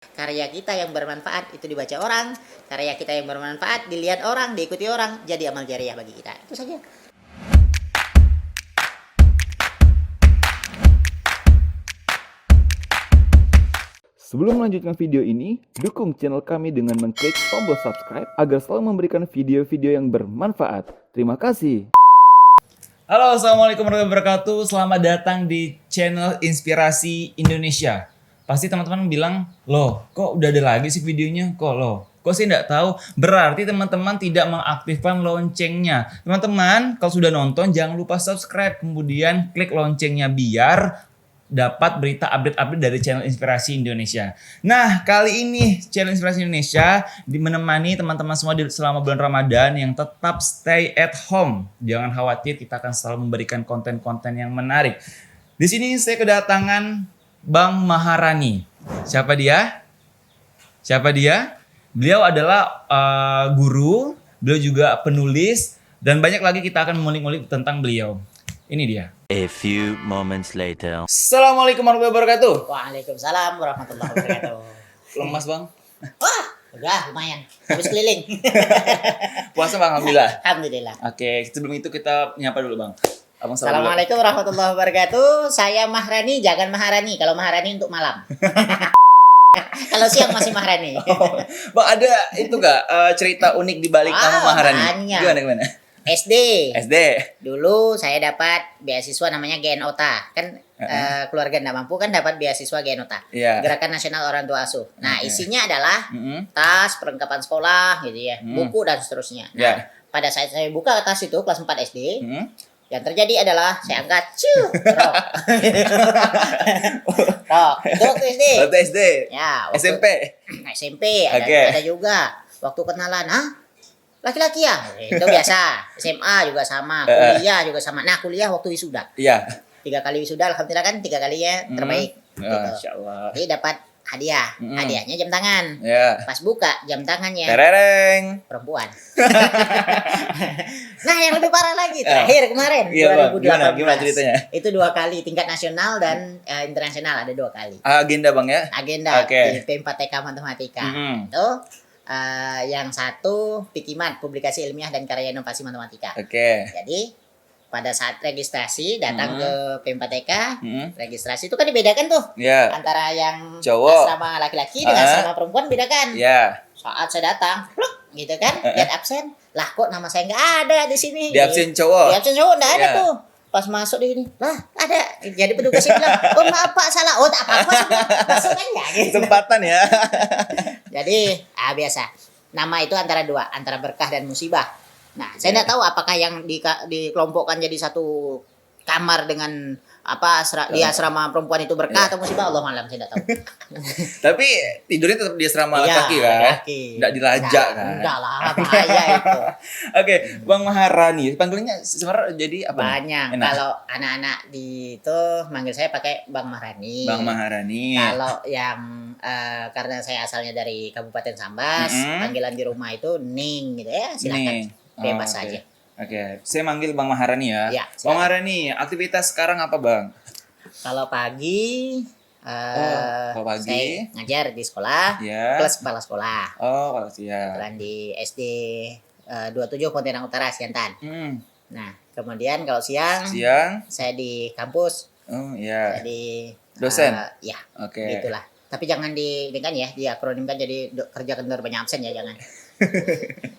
Karya kita yang bermanfaat itu dibaca orang, karya kita yang bermanfaat dilihat orang, diikuti orang, jadi amal jariah bagi kita. Itu saja. Sebelum melanjutkan video ini, dukung channel kami dengan mengklik tombol subscribe agar selalu memberikan video-video yang bermanfaat. Terima kasih. Halo, assalamualaikum warahmatullahi wabarakatuh. Selamat datang di channel Inspirasi Indonesia. Pasti teman-teman bilang, loh, kok udah ada lagi sih videonya? Kok sih nggak tahu? Berarti teman-teman tidak mengaktifkan loncengnya. Teman-teman, kalau sudah nonton jangan lupa subscribe, kemudian klik loncengnya biar dapat berita update-update dari channel Inspirasi Indonesia. Nah, kali ini channel Inspirasi Indonesia menemani teman-teman semua selama bulan Ramadan yang tetap stay at home. Jangan khawatir, kita akan selalu memberikan konten-konten yang menarik. Di sini saya kedatangan Bang Maharani. Siapa dia? Beliau adalah guru, beliau juga penulis, dan banyak lagi kita akan mengulik-ulik tentang beliau. Ini dia. A few moments later. Assalamualaikum warahmatullahi wabarakatuh. Waalaikumsalam warahmatullahi wabarakatuh. Lemas bang? Wah, udah lumayan. Habis keliling. Puasa bang, alhamdulillah. Alhamdulillah. Oke, sebelum itu kita nyapa dulu bang. Abang salam dulu. Assalamualaikum warahmatullahi wabarakatuh. Saya Mahrani, jangan Maharani. Kalau Maharani untuk malam. Kalau siang masih Mahrani. Oh, bang ada itu gak cerita unik di balik nama Maharani? Banyak. Gimana? SD. SD. Dulu saya dapat beasiswa namanya GNOTA. Kan keluarga tidak mampu kan dapat beasiswa GNOTA. Iya. Gerakan Nasional Orang Tua Asuh. Nah, Oke. isinya adalah Mm-mm. tas, perlengkapan sekolah gitu ya, buku dan seterusnya. Nah, Ya. pada saat saya buka tas itu kelas 4 SD, Mm-mm. yang terjadi adalah saya angkat rok. Rok. Itu waktu SD. Waktu SD. Ya, waktu SMP. SMP ada, Oke. ada juga. Waktu kenalan, laki-laki ya? Itu biasa. SMA juga sama, kuliah juga sama. Nah, kuliah waktu wisuda. Iya. 3 kali wisuda, alhamdulillah kan 3 kalinya terbaik. Gitu. Masya Allah. Jadi dapat hadiah. Hadiahnya jam tangan. Ya. Pas buka jam tangannya Terereng. perempuan. Nah, yang lebih parah lagi terakhir kemarin Iya, Bang. 2018. Gimana ceritanya? Itu 2 kali tingkat nasional dan internasional ada 2 kali. Agenda bang ya? Agenda Oke. di P4TK Matematika. Mm-mm. Itu yang satu Pikimat, publikasi ilmiah dan karya inovasi matematika. Oke. Jadi pada saat registrasi datang ke P4TK, Mm-mm. registrasi itu kan dibedakan tuh Ya. antara yang Cowok. asrama laki-laki dengan asrama perempuan bedakan. Ya. Saat saya datang, pluk, gitu kan, lihat absen, lah kok nama saya nggak ada di sini. Di absen cowok. Di absen cowok nggak ada Ya. tuh. Pas masuk di sini, lah ada. Jadi petugasnya bilang, oh maaf pak salah. Oh tak apa-apa, masuk aja gitu. Kesempatan ya. Jadi biasa. Nama itu antara dua, antara berkah dan musibah. Nah, saya tidak tahu apakah yang dikelompokkan jadi satu kamar dengan di asrama perempuan itu berkah atau musibah, Allah malam saya tidak tahu. Tapi tidurnya tetap di asrama Iya, laki kan? laki. Nggak dilajak kan? Enggak lah, bahaya itu. Oke, Bang Maharani. Panggilannya sebenarnya jadi apa? Banyak. Enak. Kalau anak-anak di itu manggil saya pakai Bang Mahrani. Bang Maharani. Kalau yang karena saya asalnya dari Kabupaten Sambas, panggilan di rumah itu Ning gitu ya, silakan. Ning. Bebas Oke. saja. Oke, saya manggil Bang Maharani ya. Iya, Bang silakan. Maharani, aktivitas sekarang apa Bang? Kalau pagi, kalau pagi. saya ngajar di sekolah, Ya. plus kepala sekolah. Oh, kalau siang. Kebetulan di SD 27 Pontianak Utara, Siantan. Nah, kemudian kalau siang, Siang. saya di kampus, Oh, iya. saya di Dosen? ya, Oke. gitulah. Tapi jangan ini kan ya, diakronimkan jadi kerja kendor banyak absen ya, jangan.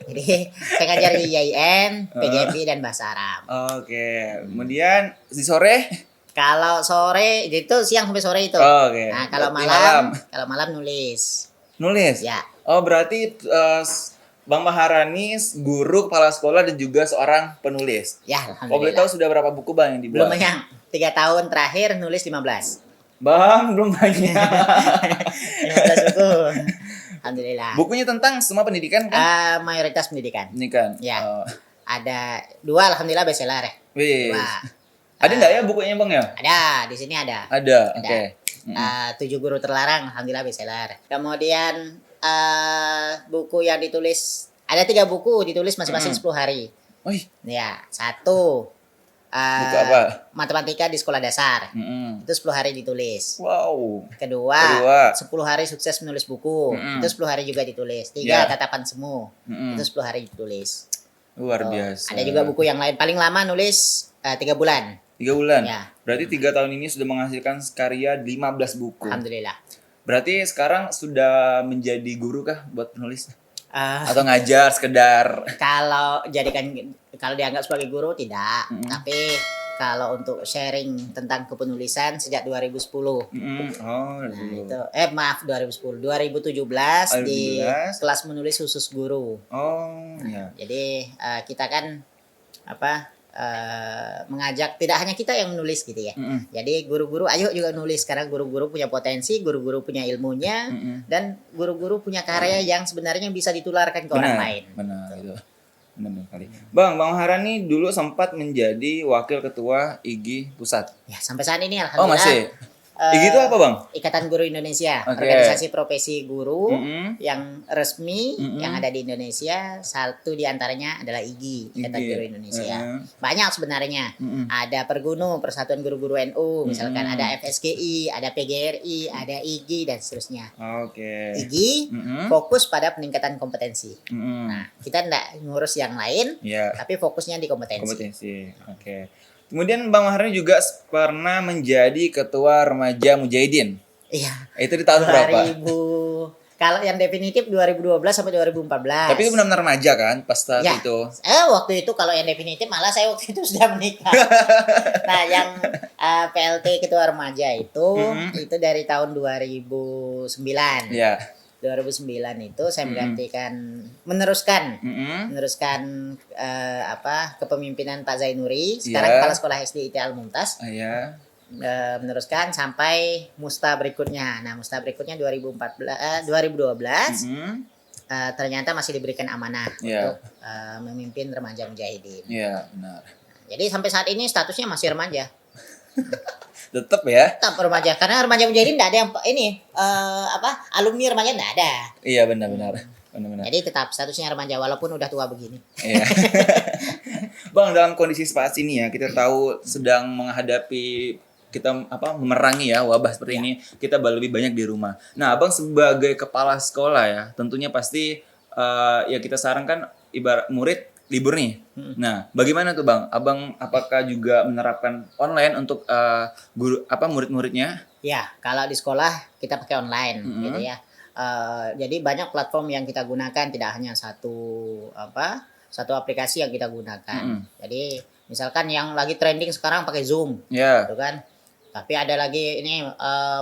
Jadi saya ngajar di IAIN, PGMI dan Bahasa Arab. Oke. Kemudian di sore? Kalau sore itu siang sampai sore itu. Oh, oke. Nah, kalau Berarti kalau malam nulis. nulis. Ya, Oh, berarti Bang Maharani guru, kepala sekolah dan juga seorang penulis. ya Kalau boleh tahu alhamdulillah. sudah berapa buku Bang yang Belum dibuat? banyak. 3 tahun terakhir nulis 15. Bang, belum banyak. 15 buku. Alhamdulillah. Bukunya tentang semua pendidikan kan? Mayoritas pendidikan. Ini kan. Ya. Oh. Ada 2 alhamdulillah bestseller ya. Wih. 2. Ada nggak ya bukunya Bang ya? Ada, di sini ada. Ada. Ada. Oke. 7 guru terlarang alhamdulillah bestseller. Kemudian buku yang ditulis ada 3 buku ditulis masing-masing 10 hari. Wih. Ya, 1 Buku apa? Matematika di sekolah dasar. Mm-mm. Itu 10 hari ditulis. Wow. Kedua, Kedua. 10 hari sukses menulis buku. Mm-mm. Itu 10 hari juga ditulis. 3, Ya. tatapan semu. Mm-mm. Itu 10 hari ditulis. Luar Oh, biasa. ada juga buku yang lain. Paling lama nulis 3 bulan. 3 bulan. Ya. Berarti 3 tahun ini sudah menghasilkan karya 15 buku. Alhamdulillah. Berarti sekarang sudah menjadi guru kah buat penulis? Eh, Atau ngajar sekedar? kalau dianggap sebagai guru tidak. Mm-mm. Tapi kalau untuk sharing tentang kepenulisan sejak 2010. Mm-mm. Oh, Nah, dulu. itu maaf 2010. 2017 di 2017. kelas menulis khusus guru. Oh, ya. Jadi kita kan mengajak tidak hanya kita yang menulis gitu ya. Mm-mm. Jadi guru-guru ayo juga nulis. Sekarang guru-guru punya potensi, guru-guru punya ilmunya, Mm-mm. dan guru-guru punya karya yang sebenarnya bisa ditularkan ke orang lain. Benar itu. Benar kali. Bang Maharani dulu sempat menjadi wakil ketua IGI pusat. Ya, sampai saat ini Oh, alhamdulillah. masih. IGI itu apa, Bang? Ikatan Guru Indonesia, Oke. organisasi profesi guru Mm-mm. yang resmi Mm-mm. yang ada di Indonesia. Satu di antaranya adalah IGI, Ikatan IGI. Guru Indonesia. Mm-mm. Banyak sebenarnya. Mm-mm. Ada Pergunu, Persatuan Guru-Guru NU, misalkan Mm-mm. ada FSGI, ada PGRI, ada IGI dan seterusnya. Oke. IGI Mm-mm. fokus pada peningkatan kompetensi. Mm-mm. Nah, kita tidak ngurus yang lain, Ya. tapi fokusnya di kompetensi. Kompetensi. Oke. Kemudian Bang Maharani juga pernah menjadi ketua remaja Mujahidin. Iya. Itu di tahun berapa? 2000. Kalau yang definitif 2012 sampai 2014. Tapi itu benar-benar remaja kan pas saat Ya. itu. Waktu itu kalau yang definitif malah saya waktu itu sudah menikah. Nah, yang PLT ketua remaja itu Mm-mm. itu dari tahun 2009. Ya. 2009 itu saya Mm-mm. menggantikan meneruskan Mm-mm. kepemimpinan Pak Zainuri, sekarang Ya. kepala sekolah SD IT Al Mumtaz. Ya. Meneruskan sampai musta berikutnya. Nah, musta berikutnya 2012 Mm-mm. ternyata masih diberikan amanah Ya. untuk memimpin remaja mujahidin. Ya, benar. Jadi sampai saat ini statusnya masih remaja. Tetap ya. Tetap remaja karena remaja mujahidin tidak ada yang alumni remaja tidak ada. Iya, benar-benar. Benar-benar. Jadi tetap statusnya remaja walaupun udah tua begini. Iya. Bang, dalam kondisi saat ini ya, kita tahu sedang menghadapi memerangi ya wabah seperti ini, kita lebih banyak di rumah. Nah, Abang sebagai kepala sekolah ya, tentunya pasti ya kita sarankan ibarat murid libur nih. Nah, bagaimana tuh Bang? Abang apakah juga menerapkan online untuk murid-muridnya? Ya, kalau di sekolah kita pakai online gitu ya. Jadi banyak platform yang kita gunakan, tidak hanya satu aplikasi yang kita gunakan. Jadi misalkan yang lagi trending sekarang pakai Zoom, Ya. gitu kan. Tapi ada lagi ini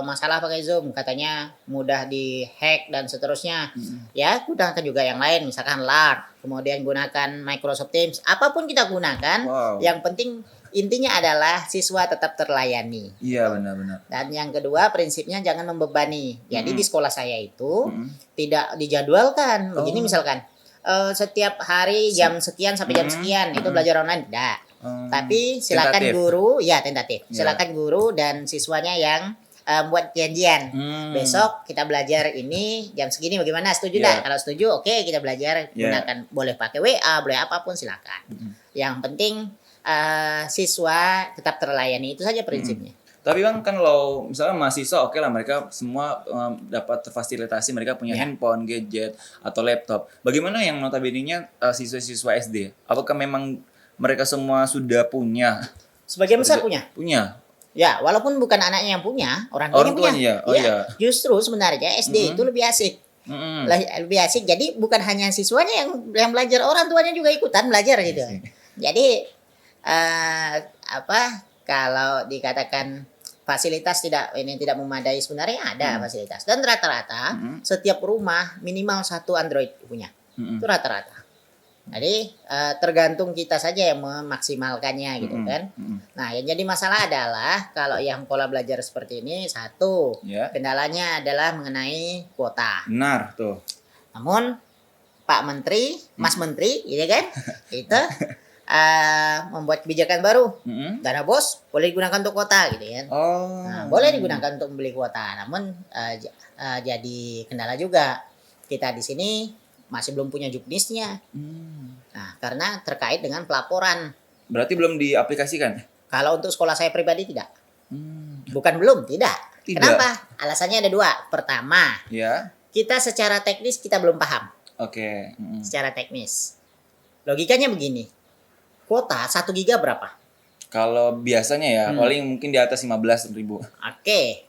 masalah pakai Zoom, katanya mudah di-hack dan seterusnya. Ya, gunakan juga yang lain, misalkan LARP, kemudian gunakan Microsoft Teams. Apapun kita gunakan, Wow. yang penting intinya adalah siswa tetap terlayani. Iya, benar-benar. Dan yang kedua prinsipnya jangan membebani. Jadi di sekolah saya itu Mm-mm. tidak dijadwalkan. Oh. Begini misalkan setiap hari jam sekian sampai jam sekian itu belajar online tidak. Tapi silakan Tentatif. guru, ya tentatif. Ya. Silakan guru dan siswanya yang buat janjian. Besok kita belajar ini jam segini bagaimana? Setuju Ya. enggak? Kalau setuju, oke kita belajar Ya. gunakan boleh pakai WA, boleh apapun silakan. Yang penting siswa tetap terlayani, itu saja prinsipnya. Tapi Bang, kan kalau misalnya mahasiswa oke lah, mereka semua dapat terfasilitasi, mereka punya Ya. handphone, gadget, atau laptop. Bagaimana yang notabene-nya siswa-siswa SD? Apakah memang mereka semua sudah punya? Sebagian besar punya. Punya. Ya, walaupun bukan anaknya yang punya, orang Orang tuanya punya. tuanya ya? Oh, iya. Justru sebenarnya SD itu lebih asik. Mm-mm. Lebih asik. Jadi bukan hanya siswanya yang belajar, orang tuanya juga ikutan belajar gitu. Jadi kalau dikatakan fasilitas tidak memadai, sebenarnya ada fasilitas. Dan rata-rata setiap rumah minimal satu Android punya. Itu rata-rata. Jadi tergantung kita saja yang memaksimalkannya gitu kan. Nah, yang jadi masalah adalah kalau yang pola belajar seperti ini, satu Ya. kendalanya adalah mengenai kuota. Benar tuh. Namun Pak Menteri, Mas Menteri, gitu kan, itu membuat kebijakan baru. Mm-mm. Dana BOS boleh digunakan untuk kuota, gitu kan. Oh. Nah, boleh digunakan untuk membeli kuota. Namun jadi kendala juga. Kita di sini masih belum punya juknisnya. Nah, karena terkait dengan pelaporan. Berarti belum diaplikasikan? Kalau untuk sekolah saya pribadi tidak. Hmm, Bukan belum, tidak. Tidak. Kenapa? Alasannya ada dua. Pertama, ya. kita secara teknis kita belum paham. Oke. Secara teknis. Logikanya begini. Kuota 1 giga berapa? Kalau biasanya ya paling mungkin di atas 15.000. Oke.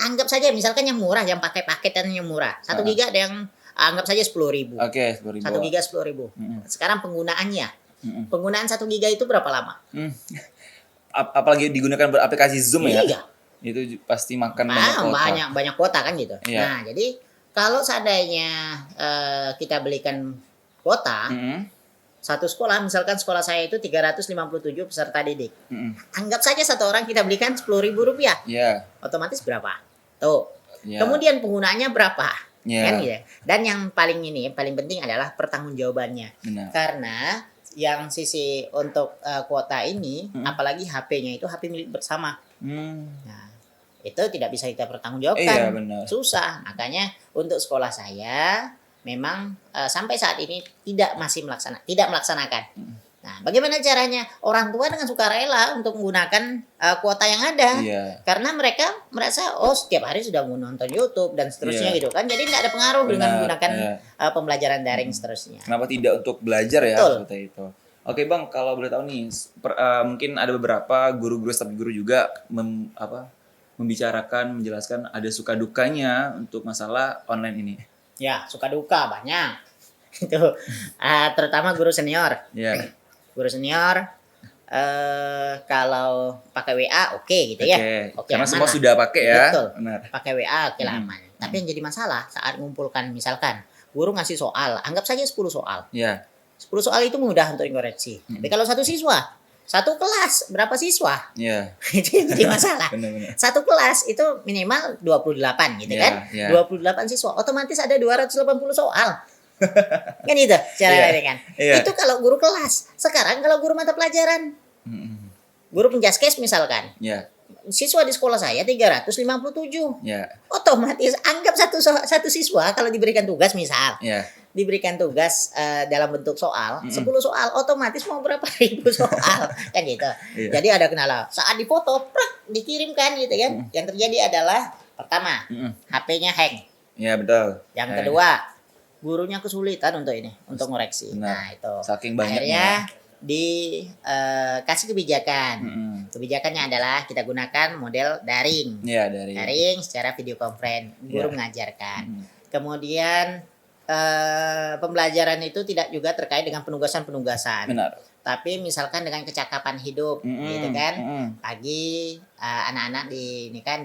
Anggap saja misalkan yang murah, yang pakai paketan yang murah. 1 giga ada yang anggap saja 10.000. Oke, 10.000. 1 giga 10.000. Sekarang penggunaannya. Penggunaan 1 giga itu berapa lama? Apalagi digunakan beraplikasi Zoom ya. Iya. Itu pasti makan banyak kuota. Banyak kuota kan gitu. Iya. Nah, jadi kalau seandainya kita belikan kuota, satu sekolah, misalkan sekolah saya itu 357 peserta didik. Anggap saja satu orang kita belikan Rp10.000. Iya. Otomatis berapa? Tuh. Iya. Kemudian penggunaannya berapa? Iya. Kan gitu. Dan yang paling penting adalah pertanggungjawabannya. Benar. Karena yang sisi untuk kuota ini, apalagi HP-nya itu HP milik bersama. Nah, itu tidak bisa kita pertanggungjawabkan. Iya, benar. Susah. Makanya untuk sekolah saya memang sampai saat ini tidak melaksanakan. Nah, bagaimana caranya? Orang tua dengan sukarela untuk menggunakan kuota yang ada. Iya. Karena mereka merasa setiap hari sudah menonton YouTube dan seterusnya Iya. gitu kan. Jadi tidak ada pengaruh dengan Benar, menggunakan iya. pembelajaran daring seterusnya. Kenapa tidak untuk belajar ya Betul. seperti itu? Oke Bang, kalau boleh tahu nih, mungkin ada beberapa guru-guru, staf guru juga membicarakan, menjelaskan ada suka dukanya untuk masalah online ini. Ya, suka duka banyak. Itu terutama guru senior. Ya. Guru senior kalau pakai WA oke gitu ya. Oke, Karena aman semua lah. sudah pakai ya. Betul. Benar. Pakai WA oke lah aman. Tapi yang jadi masalah saat mengumpulkan misalkan guru ngasih soal, anggap saja 10 soal. Ya. 10 soal itu mudah untuk dikoreksi. Tapi kalau satu siswa, satu kelas berapa siswa? Ya. Itu yang jadi masalah. Benar-benar. Satu kelas itu minimal 28 gitu Iya, kan. iya. 28 siswa, otomatis ada 280 soal. Kan itu cara Iya, ini kan. iya. Itu kalau guru kelas. Sekarang kalau guru mata pelajaran, guru penjaskes misalkan, Ya. siswa di sekolah saya 357. Ya. Otomatis anggap satu siswa kalau diberikan tugas misal, Ya. diberikan tugas dalam bentuk soal, 10 soal, otomatis mau berapa ribu soal kan gitu. Iya. Jadi ada kendala. Saat difoto, dikirimkan gitu kan. Yang terjadi adalah pertama, HP-nya hang. Ya, betul. Yang kedua, gurunya kesulitan untuk ngoreksi. Benar. Nah, itu. Saking banyaknya. Akhirnya dikasih kebijakan. Kebijakannya adalah kita gunakan model daring. Ya, dari. Daring secara video conference. Guru Iya. mengajarkan. Kemudian pembelajaran itu tidak juga terkait dengan penugasan. Benar. Tapi misalkan dengan kecakapan hidup gitu kan. Pagi anak-anak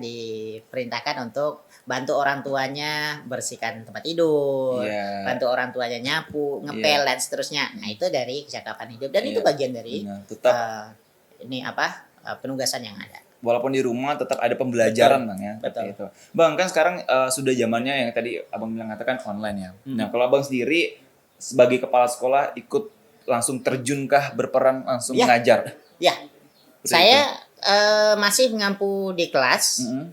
diperintahkan untuk bantu orang tuanya bersihkan tempat tidur, Iya. bantu orang tuanya nyapu, ngepel dan seterusnya. Nah, itu dari kecakapan hidup dan Iya. itu bagian dari Benar. Tetap penugasan yang ada. walaupun di rumah tetap ada pembelajaran Bang ya. Betul. Seperti itu. Bang, kan sekarang sudah zamannya yang tadi Abang bilang katakan online ya. Nah, kalau Abang sendiri sebagai kepala sekolah ikut langsung terjunkah berperan langsung Ya. mengajar? Ya, Seperti saya masih mengampu di kelas. Mm-mm.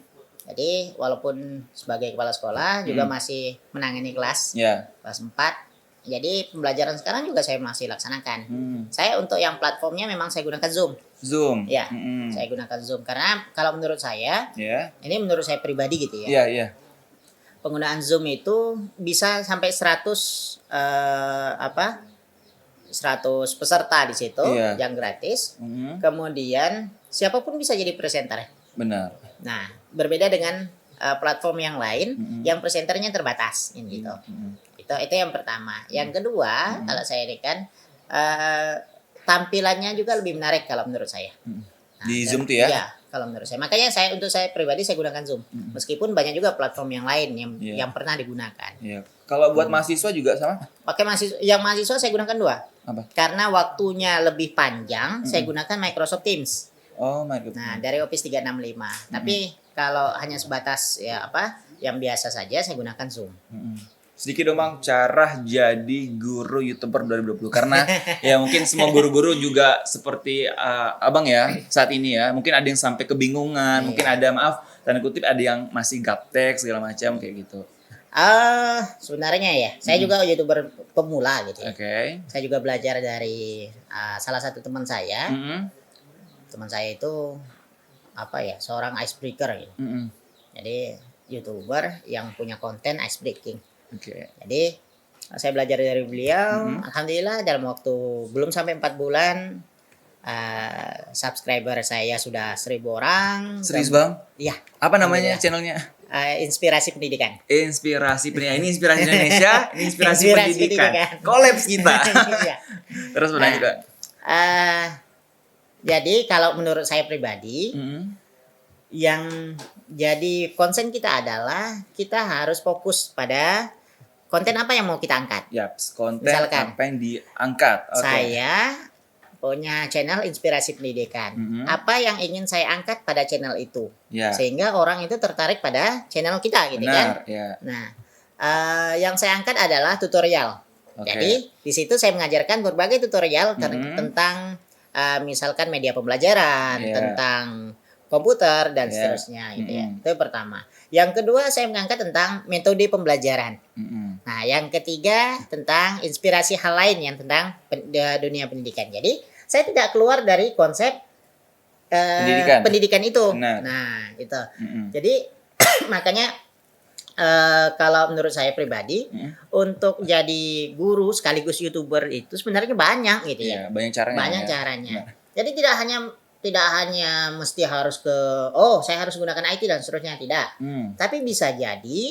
Jadi walaupun sebagai kepala sekolah juga masih menangani kelas Ya. 4. Jadi pembelajaran sekarang juga saya masih laksanakan. Saya untuk yang platformnya memang saya gunakan Zoom. Zoom. Ya, saya gunakan Zoom karena kalau menurut saya, Ya. ini menurut saya pribadi gitu ya. Iya, iya. Penggunaan Zoom itu bisa sampai 100 100 peserta di situ Iya. yang gratis. Mm-mm. Kemudian siapapun bisa jadi presenter. Benar. Nah, berbeda dengan platform yang lain yang presenternya terbatas gitu. Itu yang pertama. Yang kedua, kalau saya ini kan tampilannya juga lebih menarik kalau menurut saya. Di Zoom tuh ya? Iya, kalau menurut saya. Makanya untuk saya pribadi saya gunakan Zoom. Meskipun banyak juga platform yang lain yang pernah digunakan. Iya. Kalau buat mahasiswa juga sama? Pakai mahasiswa saya gunakan 2. Apa? Karena waktunya lebih panjang, saya gunakan Microsoft Teams. Oh, my God. Nah, dari Office 365. Tapi kalau hanya sebatas yang biasa saja saya gunakan Zoom. Sedikit dong Bang, cara jadi guru YouTuber 2020. Karena ya mungkin semua guru-guru juga seperti Abang ya saat ini ya. Mungkin ada yang sampai kebingungan, mungkin ada tanda kutip ada yang masih gaptek segala macam kayak gitu. Sebenarnya ya, saya juga YouTuber pemula gitu ya. Oke. Saya juga belajar dari salah satu teman saya. Mm-mm. Teman saya itu apa ya, seorang icebreaker gitu. Mm-mm. Jadi YouTuber yang punya konten ice breaking. Oke. Jadi saya belajar dari beliau. Alhamdulillah dalam waktu belum sampai 4 bulan subscriber saya sudah 1.000 orang. Serius Dan- bang? Iya, Apa namanya Alhamdulillah. channelnya? Inspirasi pendidikan. Inspirasi pendidikan. Ini inspirasi Indonesia, ini inspirasi, Inspirasi pendidikan. pendidikan. Kolaps kita. Iya. Terus benar Nah. juga. Jadi kalau menurut saya pribadi, Mm-mm. yang jadi concern kita adalah kita harus fokus pada konten apa yang mau kita angkat. Yap, konten Misalkan. apa yang diangkat. Oke. Saya punya channel inspirasi pendidikan. Mhm. Apa yang ingin saya angkat pada channel itu, Ya. sehingga orang itu tertarik pada channel kita, gitu kan? Benar, ya. Nah, yang saya angkat adalah tutorial. Oke. Jadi di situ saya mengajarkan berbagai tutorial Mhm. tentang misalkan media pembelajaran, Iya. tentang komputer dan Iya. seterusnya, gitu ya. Mhm. Itu pertama. Yang kedua saya mengangkat tentang metode pembelajaran. Mm-mm. Nah, yang ketiga tentang inspirasi hal lain yang tentang dunia pendidikan. Jadi, saya tidak keluar dari konsep pendidikan itu. Benar. Nah, itu. Mm-mm. Jadi, makanya kalau menurut saya pribadi, untuk jadi guru sekaligus YouTuber itu sebenarnya banyak gitu ya. Iya, banyak caranya. Banyak ya. caranya. Benar. Jadi tidak hanya mesti harus ke saya harus gunakan IT dan seterusnya, tidak. Hmm. Tapi bisa jadi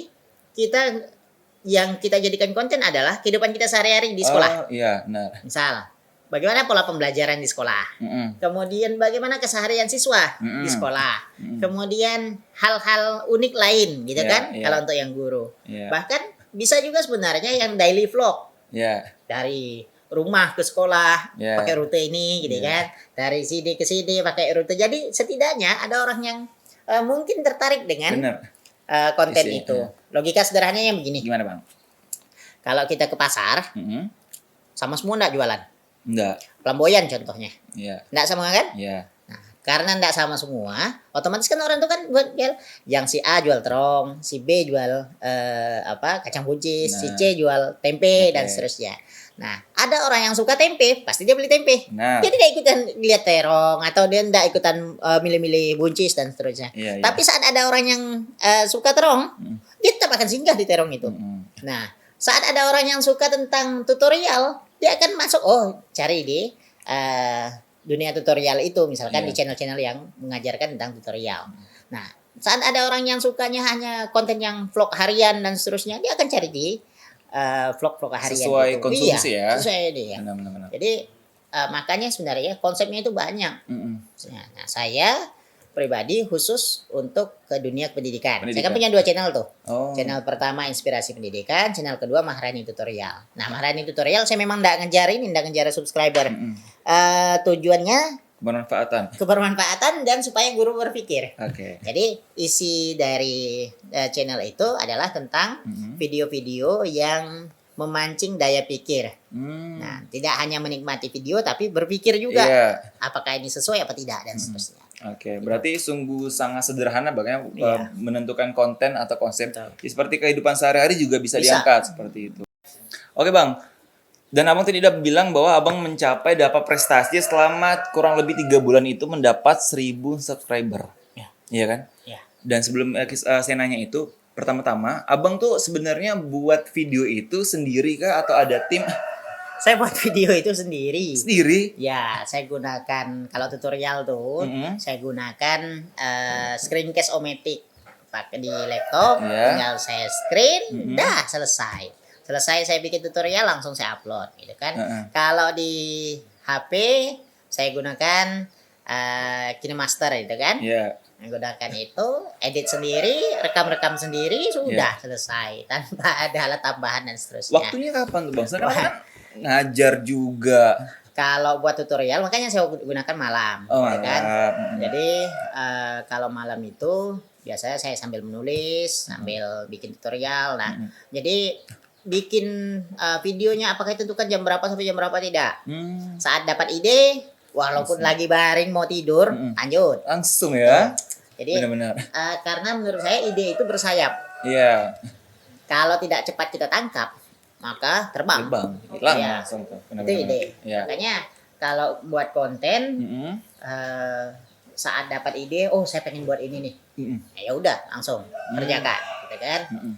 yang kita jadikan konten adalah kehidupan kita sehari-hari di sekolah. Oh, iya, benar. Misal, bagaimana pola pembelajaran di sekolah. Mm-mm. Kemudian bagaimana keseharian siswa Mm-mm. di sekolah. Mm-mm. Kemudian hal-hal unik lain gitu Iya, kan iya. kalau untuk yang guru. Iya. Bahkan bisa juga sebenarnya yang daily vlog Iya. dari rumah ke sekolah Iya. pakai rute ini gitu Iya. kan. Dari sini ke sini pakai rute. Jadi setidaknya ada orang yang mungkin tertarik dengan Benar. konten Isi, itu. iya. Logika sederhananya begini. Gimana, Bang? Kalau kita ke pasar, Mm-mm. sama semua enggak jualan. Enggak. Flamboyan contohnya. Iya. Enggak sama kan? Iya. Nah, karena enggak sama semua, otomatis kan orang itu kan buat jual, yang si A jual terong, si B jual kacang buncis, si Nah. C jual tempe dan Oke. seterusnya. Nah, ada orang yang suka tempe, pasti dia beli tempe. Nah. Dia tidak ikutan lihat terong atau dia tidak ikutan milih-milih buncis dan seterusnya. Iya, iya. Tapi saat ada orang yang suka terong, dia tetap akan singgah di terong itu. Mm-mm. Nah, saat ada orang yang suka tentang tutorial, dia akan masuk, cari di dunia tutorial itu, misalkan Iya. di channel-channel yang mengajarkan tentang tutorial. Nah, saat ada orang yang sukanya hanya konten yang vlog harian dan seterusnya, dia akan cari di vlog-vlog harian Sesuai itu. konsumsi Iya, ya. sesuai dia. Benar. Jadi makanya sebenarnya konsepnya itu banyak. Mm-mm. Nah, saya pribadi khusus untuk ke dunia pendidikan. Saya Pendidikan. kan punya 2 channel tuh. Oh. Channel pertama inspirasi pendidikan, channel kedua Maharani tutorial. Nah, Maharani tutorial saya memang nggak ngejar subscriber. Mm-mm. Tujuannya Bermanfaatan. kebermanfaatan dan supaya guru berpikir. Oke. Jadi isi dari channel itu adalah tentang Mm-mm. video-video yang memancing daya pikir. Hmm. Nah, tidak hanya menikmati video tapi berpikir juga. Iya. Apakah ini sesuai apa tidak dan seterusnya. Oke, berarti sungguh sangat sederhana bagaimana Iya. menentukan konten atau konsep. Betul. Ya, seperti kehidupan sehari-hari juga bisa Bisa. diangkat seperti itu. Oke, Bang. Dan Abang tadi udah bilang bahwa Abang mencapai dapat prestasi selama kurang lebih 3 bulan itu mendapat 1.000 subscriber. Ya. Iya kan? Ya. Dan sebelum saya nanya itu, pertama-tama, Abang tuh sebenarnya buat video itu sendiri kah atau ada tim Saya buat video itu sendiri. sendiri? Ya, saya gunakan kalau tutorial tuh, Mm-mm. saya gunakan screencast Omatic pakai di laptop, Iya. tinggal saya screen, Mm-mm. dah selesai. Selesai saya bikin tutorial langsung saya upload, gitu kan. Heeh. Kalau di HP saya gunakan KineMaster itu kan. Iya. Menggunakan itu, edit sendiri, rekam-rekam sendiri, sudah selesai tanpa ada alat tambahan dan seterusnya. Waktunya kapan tuh, Bang? Sekarang kan ngajar juga. Kalau buat tutorial makanya saya gunakan malam, Oh, ya kan? malam. Jadi kalau malam itu biasanya saya sambil menulis, sambil bikin tutorial. Nah, jadi bikin videonya apakah ditentukan jam berapa sampai jam berapa tidak. Hmm, Saat dapat ide, walaupun lagi baring mau tidur, lanjut. langsung ya. Jadi Benar-benar. karena menurut saya ide itu bersayap. Iya. Kalau tidak cepat kita tangkap, maka terbang. Hilang Iya. langsung tuh. Itu ide. Iya. Makanya kalau buat konten Mm-mm. saat dapat ide, oh saya pengen buat ini nih. Mm-mm. Ya udah langsung kerjakan, gitu kan. Mm-mm.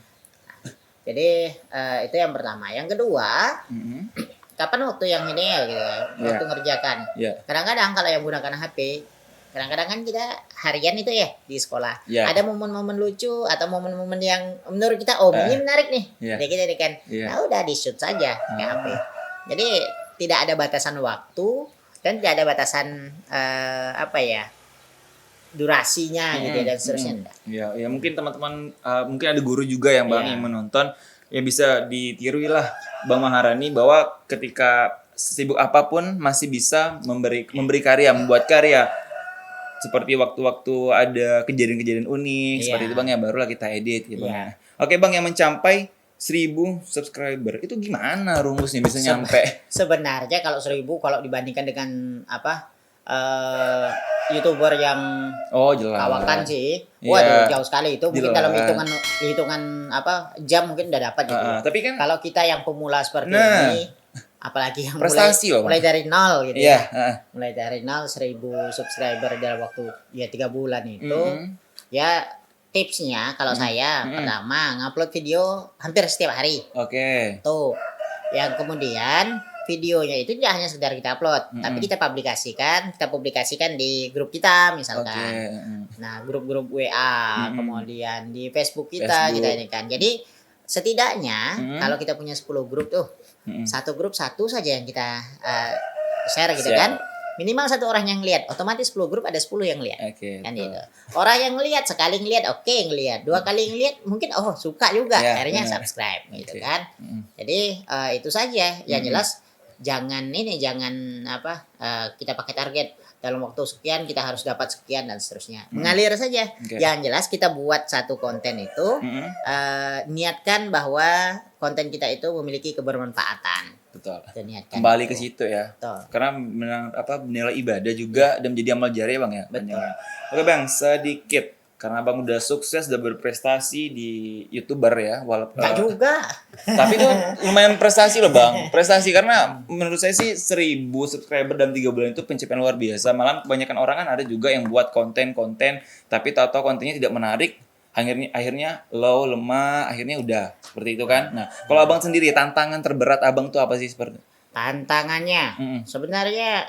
Jadi itu yang pertama. Yang kedua, Mm-mm. kapan waktu yang ini ya gitu, waktu ngerjakan. Iya. Kadang-kadang kalau yang menggunakan HP, kadang-kadang kan kita harian itu ya di sekolah. Iya. Ada momen-momen lucu atau momen-momen yang menurut kita ini menarik nih. Iya. Jadi kita kan, Iya. nah udah di shoot saja ke HP. Jadi tidak ada batasan waktu dan tidak ada batasan durasinya gitu dan seterusnya. Enggak. Ya mungkin teman-teman mungkin ada guru juga yang Bang Iya. yang menonton ya bisa ditiru lah Bang Maharani bahwa ketika sibuk apapun masih bisa memberi karya, membuat karya. Seperti waktu-waktu ada kejadian-kejadian unik Iya. seperti itu Bang ya barulah kita edit gitu Iya. Bang. Oke Bang, yang mencapai 1.000 subscriber itu gimana rumusnya bisa nyampe? Sebenarnya kalau 1.000 kalau dibandingkan dengan YouTuber yang Oh jelas. kawakan sih, Iya. waduh jauh sekali itu. Mungkin Jelas. dalam hitungan jam mungkin udah dapat gitu. Tapi kan Kalau kita yang pemula seperti Nah. ini, apalagi yang Prestasi loh, mulai dari nol gitu iya, ya. Mulai dari nol 1.000 subscriber dalam waktu ya 3 bulan itu. Mm-mm. Ya tipsnya kalau saya pertama ngupload video hampir setiap hari. Oke. Tuh. Yang kemudian videonya itu tidak hanya sekedar kita upload, tapi kita publikasikan di grup kita misalkan. Oke. Nah, grup-grup WA, kemudian di Facebook kita Facebook. kita ini kan. Jadi setidaknya kalau kita punya 10 grup tuh, satu grup satu saja yang kita share gitu Share. kan. Minimal satu orang yang lihat, otomatis 10 grup ada 10 yang lihat. Oke. Kan betul. gitu. Orang yang ngelihat sekali ngelihat oke ngelihat, dua kali ngelihat mungkin suka juga, Ya, akhirnya benar. subscribe gitu Oke. kan. Jadi itu saja. Yang jelas jangan kita pakai target dalam waktu sekian kita harus dapat sekian dan seterusnya. Mengalir saja. Oke. Yang jelas kita buat satu konten itu niatkan bahwa konten kita itu memiliki kebermanfaatan. Betul. Kita niatkan Kembali itu. ke situ ya. Betul. Karena bernilai ibadah juga dan menjadi amal jariah Bang ya. Betul. Oke Bang, sedikit karena Bang udah sukses, udah berprestasi di YouTuber ya, walaupun Enggak juga. tapi itu lumayan prestasi loh Bang. Prestasi karena menurut saya sih 1.000 subscriber dalam 3 bulan itu pencapaian luar biasa. Malah kebanyakan orang kan ada juga yang buat konten-konten tapi tahu-tahu kontennya tidak menarik. Akhirnya low, lemah, akhirnya udah seperti itu kan. Nah, kalau Abang sendiri tantangan terberat Abang tuh apa sih seperti? Tantangannya Mm-mm. sebenarnya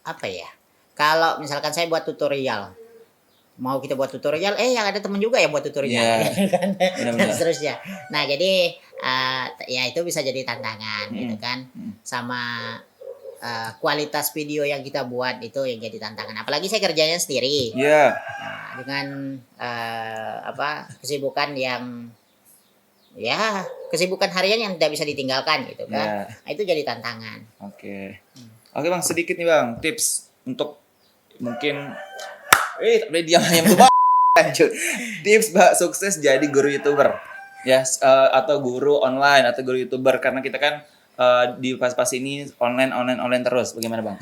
apa ya? Kalau misalkan saya buat tutorial, mau kita buat tutorial, yang ada temen juga yang buat tutorial, Iya. kan? Benar-benar. Dan seterusnya. Nah jadi ya itu bisa jadi tantangan gitu kan, sama kualitas video yang kita buat itu yang jadi tantangan. Apalagi saya kerjanya sendiri, Iya. nah, dengan kesibukan yang kesibukan harian yang tidak bisa ditinggalkan gitu kan. Iya. Nah, itu jadi tantangan. Oke. Oke Bang, sedikit nih Bang, tips untuk mungkin udah diam tuh Bang. Lanjut. Tips Bang sukses jadi guru YouTuber. Ya, atau guru online atau guru YouTuber karena kita kan di pas-pas ini online terus. Bagaimana Bang?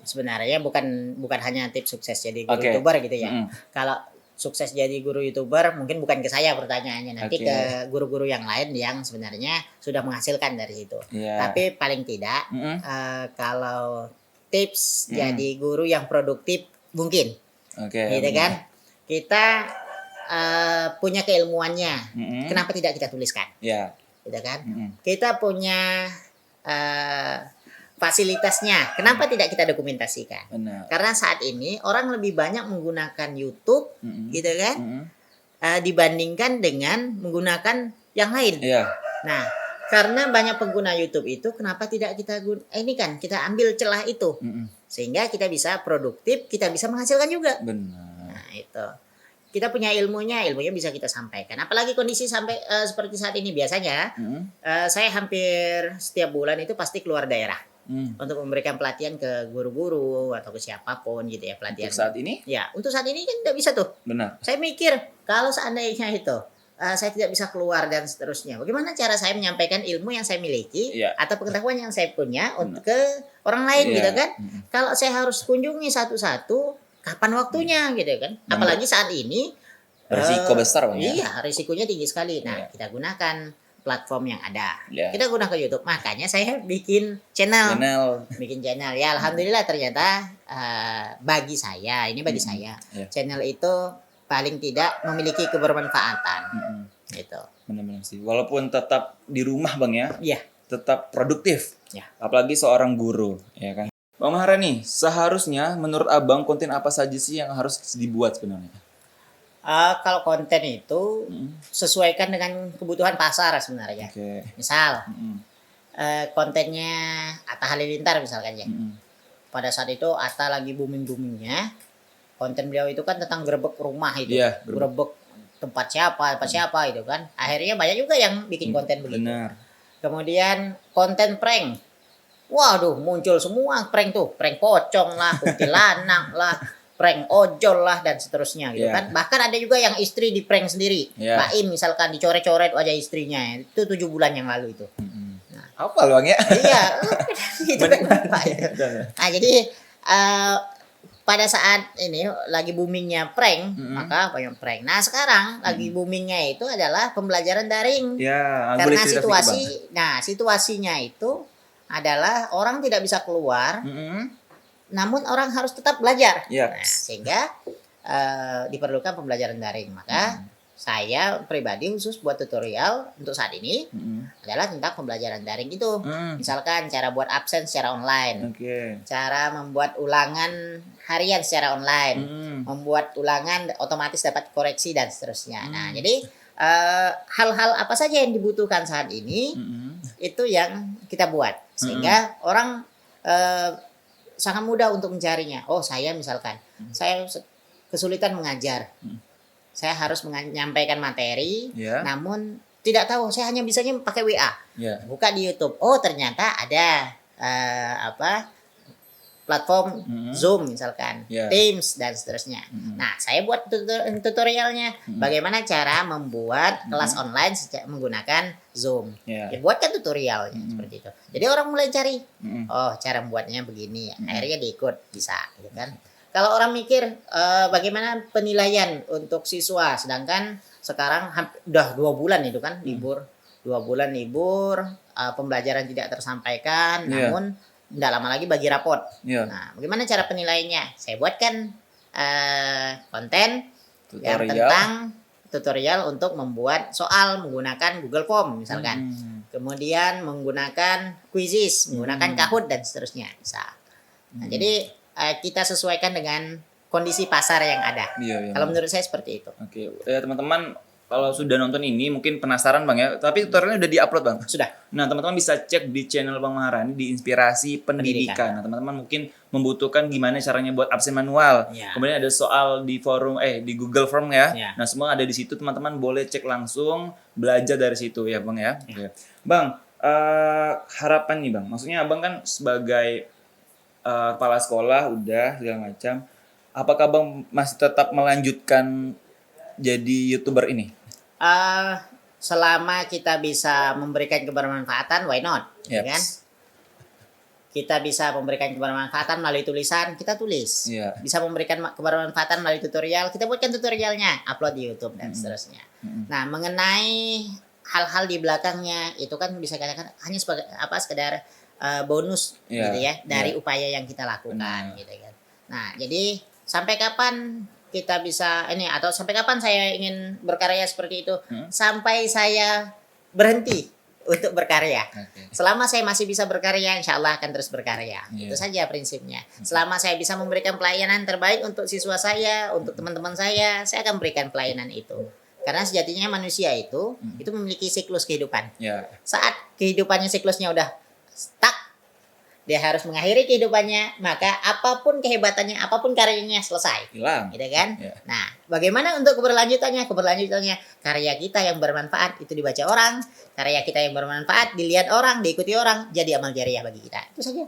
Sebenarnya bukan hanya tips sukses jadi guru Oke. YouTuber gitu ya. Mm-mm. Kalau sukses jadi guru YouTuber mungkin bukan ke saya pertanyaannya, nanti Oke. ke guru-guru yang lain yang sebenarnya sudah menghasilkan dari situ. Iya. Tapi paling tidak Mm-mm. kalau tips jadi guru yang produktif mungkin, Oke. gitu kan? Kita punya keilmuannya, Mm-mm. kenapa tidak kita tuliskan, Ya. gitu kan? Mm-mm. Kita punya fasilitasnya, kenapa tidak kita dokumentasikan? Benar. Karena saat ini orang lebih banyak menggunakan YouTube, Mm-mm. gitu kan, Mm-mm. dibandingkan dengan menggunakan yang lain. Iya. Nah, karena banyak pengguna YouTube itu, kenapa tidak kita kita ambil celah itu, Mm-mm. sehingga kita bisa produktif, kita bisa menghasilkan juga. Benar. Nah, itu. Kita punya ilmunya bisa kita sampaikan. Apalagi kondisi sampai seperti saat ini biasanya, Mm-mm. saya hampir setiap bulan itu pasti keluar daerah Mm. untuk memberikan pelatihan ke guru-guru atau ke siapapun gitu ya, pelatihan. Untuk saat ini Ya, untuk saat ini kan tidak bisa tuh. benar. Saya mikir kalau seandainya itu saya tidak bisa keluar dan seterusnya, bagaimana cara saya menyampaikan ilmu yang saya miliki Iya. atau pengetahuan yang saya punya untuk ke orang lain Iya. gitu kan? Mm-mm. Kalau saya harus kunjungi satu-satu, kapan waktunya gitu kan? Apalagi saat ini Risiko besar Bang ya. Iya, risikonya tinggi sekali. Nah, Iya. kita gunakan platform yang ada. Iya. Kita gunakan YouTube. Makanya saya bikin channel. Bikin channel. Ya, alhamdulillah ternyata bagi saya, ini bagi saya, Iya. channel itu paling tidak memiliki kebermanfaatan. Gitu. Benar-benar sih. Walaupun tetap di rumah Bang ya, Iya. tetap produktif. Ya. Apalagi seorang guru, ya kan. Bang Maharani, seharusnya menurut Abang konten apa saja sih yang harus dibuat sebenarnya? Kalau konten itu sesuaikan dengan kebutuhan pasar sebenarnya. Oke. Misal kontennya Atta Halilintar misalkan ya. Pada saat itu Atta lagi booming-boomingnya, konten beliau itu kan tentang gerebek rumah itu. Iya, Gerebek tempat siapa itu kan. Akhirnya banyak juga yang bikin konten begitu. Benar. Kemudian konten prank. Waduh, muncul semua prank tuh. Prank pocong lah, kuntilanak lah, prank ojol lah, dan seterusnya gitu Iya. kan. Bahkan ada juga yang istri di prank sendiri. Iya. Baim misalkan dicoret-coret wajah istrinya. Itu 7 bulan yang lalu itu. Apa Bang ya? Iya, itu kan Pak. Nah, jadi pada saat ini lagi boomingnya prank, maka banyak prank. Nah, sekarang lagi boomingnya itu adalah pembelajaran daring. Ya, boleh Karena cerita sedikit, situasi, situasinya itu adalah orang tidak bisa keluar, Bang. namun orang harus tetap belajar. Iya. Nah, sehingga diperlukan pembelajaran daring. Maka saya pribadi khusus buat tutorial untuk saat ini adalah tentang pembelajaran daring itu. Misalkan cara buat absen secara online, Oke. cara membuat ulangan harian secara online, membuat ulangan otomatis dapat koreksi dan seterusnya. Nah, jadi hal-hal apa saja yang dibutuhkan saat ini itu yang kita buat sehingga orang sangat mudah untuk mencarinya. Oh, saya misalkan saya kesulitan mengajar, saya harus menyampaikan materi, Ya. namun tidak tahu, saya hanya bisanya pakai WA. Ya. Buka di YouTube. Oh, ternyata ada platform Zoom misalkan, Ya. Teams dan seterusnya. Nah, saya buat tutorialnya bagaimana cara membuat kelas online menggunakan Zoom. Ya. Ya, buatkan tutorialnya seperti itu. Jadi orang mulai cari, oh cara membuatnya begini. Akhirnya diikut bisa, gitu kan? Kalau orang mikir bagaimana penilaian untuk siswa, sedangkan sekarang udah 2 bulan itu kan libur, 2 bulan libur, pembelajaran tidak tersampaikan, Iya. namun tidak lama lagi bagi rapot. Ya. Nah, bagaimana cara penilaiannya? Saya buatkan konten yang Tutorial. tentang tutorial untuk membuat soal menggunakan Google Form misalkan. Kemudian menggunakan quizzes, menggunakan Kahoot dan seterusnya bisa. Nah, jadi kita sesuaikan dengan kondisi pasar yang ada. Iya, iya. Kalau menurut saya seperti itu. Oke, ya teman-teman kalau sudah nonton ini mungkin penasaran Bang ya, tapi tutorialnya udah diupload Bang. Sudah. Nah, teman-teman bisa cek di channel Bang Maharani di Inspirasi Pendidikan. Nah, teman-teman mungkin membutuhkan gimana caranya buat absen manual. Ya. Kemudian ada soal di forum di Google Form ya. Ya. Nah, semua ada di situ, teman-teman boleh cek langsung, belajar dari situ ya, Bang ya. Oke. Bang, harapan nih Bang. Maksudnya Abang kan sebagai kepala sekolah udah segala macam. Apakah Bang masih tetap melanjutkan jadi YouTuber ini? Selama kita bisa memberikan kebermanfaatan, why not? Ya Yes. kan? Kita bisa memberikan kebermanfaatan melalui tulisan, kita tulis. Iya. Bisa memberikan kebermanfaatan melalui tutorial, kita buatkan tutorialnya, upload di YouTube dan seterusnya. Nah, mengenai hal-hal di belakangnya itu kan bisa katakan hanya sebagai sekedar bonus Iya. gitu ya dari Iya. upaya yang kita lakukan Benar. gitu kan. Nah, jadi sampai kapan kita bisa atau sampai kapan saya ingin berkarya seperti itu? Sampai saya berhenti untuk berkarya. Oke. Selama saya masih bisa berkarya, insya Allah akan terus berkarya. Iya. Itu saja prinsipnya. Selama saya bisa memberikan pelayanan terbaik untuk siswa saya, untuk teman-teman saya akan berikan pelayanan itu. Karena sejatinya manusia itu memiliki siklus kehidupan. Ya. Saat kehidupannya siklusnya udah stuck, dia harus mengakhiri kehidupannya, maka apapun kehebatannya, apapun karyanya selesai. Hilang. Gitu kan? Ya. Nah, bagaimana untuk keberlanjutannya? Keberlanjutannya karya kita yang bermanfaat itu dibaca orang, karya kita yang bermanfaat dilihat orang, diikuti orang, jadi amal jariah bagi kita. Itu saja.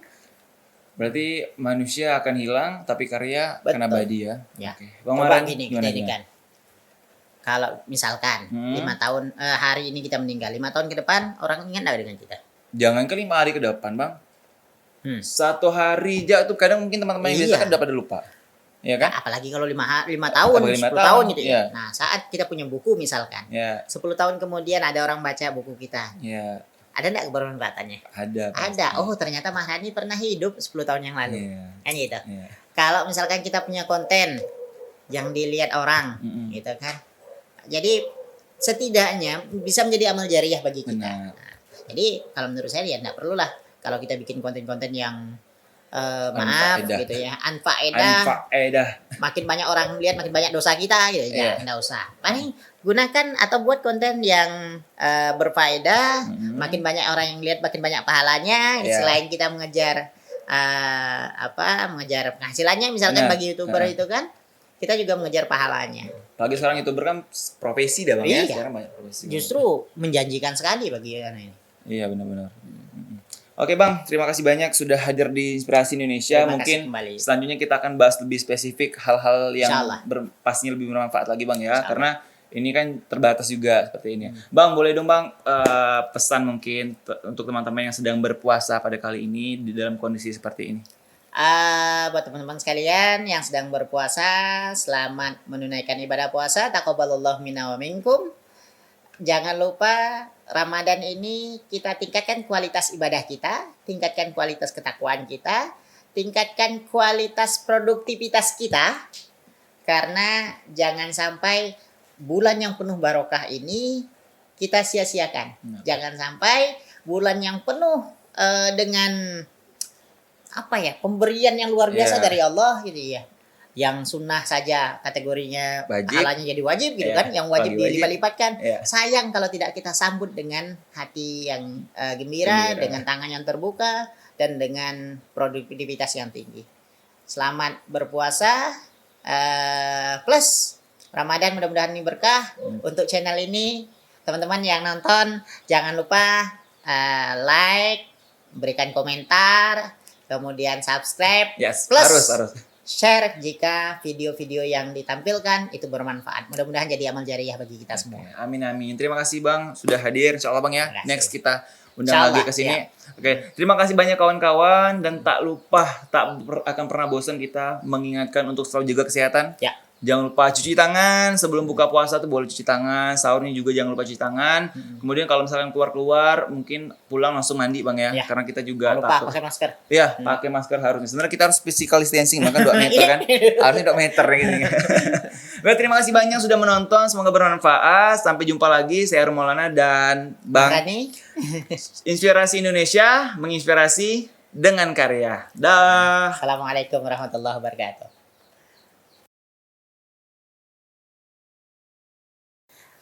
Berarti manusia akan hilang tapi karya akan Betul. abadi ya. Ya. Oke. Bang Coba Maharani gini gimana, kita ini kan. Kalau misalkan 5 tahun hari ini kita meninggal, 5 tahun ke depan orang ingat nggak dengan kita? Jangan ke 5 hari ke depan, Bang. Hmm. 1 hari aja tuh kadang mungkin teman-teman yang biasa Iya. kan udah pada lupa. Iya kan? Nah, apalagi kalau 5 tahun, Apalagi 10 5 tahun tahun, gitu iya. ya. Nah, saat kita punya buku misalkan, Ya, 10 tahun kemudian ada orang baca buku kita. ya, Ada enggak kebermanfaatannya? ada. Ada. Oh, ternyata Mahrani pernah hidup 10 tahun yang lalu. Iya. Kan gitu. Iya. Kalau misalkan kita punya konten yang dilihat orang, Mm-mm. gitu kan. Jadi setidaknya bisa menjadi amal jariah bagi kita. Benar. Nah, jadi kalau menurut saya ya enggak perlulah kalau kita bikin konten-konten yang maaf Anfaedah. gitu ya, anfaedah, Anfaedah. makin banyak orang lihat makin banyak dosa kita gitu ya, Iya. enggak usah. Paling gunakan atau buat konten yang berfaedah, makin banyak orang yang lihat makin banyak pahalanya. Iya. Selain kita mengejar mengejar penghasilannya misalkan Benar. bagi YouTuber itu kan, kita juga mengejar pahalanya. Apalagi sekarang YouTuber kan profesi dah Bang ya. Iya. Sekarang banyak profesi. Justru menjanjikan sekali bagi anak ini. Iya benar-benar. Oke Bang, terima kasih banyak sudah hadir di Inspirasi Indonesia. Terima kasih Mungkin kembali. selanjutnya kita akan bahas lebih spesifik hal-hal yang Insyaallah. pastinya lebih bermanfaat lagi Bang ya. Insyaallah. Karena ini kan terbatas juga seperti ini. Bang, boleh dong Bang pesan mungkin untuk teman-teman yang sedang berpuasa pada kali ini di dalam kondisi seperti ini. Buat teman-teman sekalian yang sedang berpuasa, selamat menunaikan ibadah puasa. Taqabbalallahu minna wa minkum. Jangan lupa Ramadan ini kita tingkatkan kualitas ibadah kita, tingkatkan kualitas ketakwaan kita, tingkatkan kualitas produktivitas kita. Karena jangan sampai bulan yang penuh barokah ini kita sia-siakan. Jangan sampai bulan yang penuh dengan pemberian yang luar biasa Iya. dari Allah gitu ya. Yang sunnah saja kategorinya Wajib. pahalanya jadi wajib gitu Iya, kan, yang wajib apalagi wajib. dilipat-lipatkan. Iya. Sayang kalau tidak kita sambut dengan hati yang gembira, Gembira. dengan tangan yang terbuka dan dengan produktivitas yang tinggi. Selamat berpuasa plus Ramadan, mudah-mudahan ini berkah untuk channel ini. Teman-teman yang nonton jangan lupa like, berikan komentar, kemudian subscribe, Yes, plus harus. share jika video-video yang ditampilkan itu bermanfaat. Mudah-mudahan jadi amal jariah bagi kita semua. Oke, amin. Terima kasih Bang sudah hadir. Insyaallah Bang ya. Terima kasih. Next kita undang Insyaallah, lagi ke sini. ya. Oke, terima kasih banyak kawan-kawan dan tak lupa akan pernah bosan kita mengingatkan untuk selalu jaga kesehatan. Ya. Jangan lupa cuci tangan sebelum buka puasa tuh boleh cuci tangan, sahurnya juga jangan lupa cuci tangan. Kemudian kalau misalkan keluar mungkin pulang langsung mandi Bang ya, Ya. karena kita juga Jangan lupa takut. pakai masker. Iya, pakai masker harusnya. Sebenarnya kita harus physical distancing, maka 2 meter kan. Harusnya 2 meter gitu. Baik, terima kasih banyak sudah menonton. Semoga bermanfaat. Sampai jumpa lagi. Saya Rumolana dan Bang Rani. Inspirasi Indonesia, menginspirasi dengan karya. Dah. Assalamualaikum warahmatullahi wabarakatuh.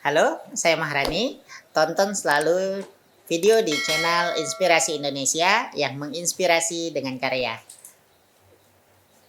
Halo, saya Mahrani. Tonton selalu video di channel Inspirasi Indonesia yang menginspirasi dengan karya.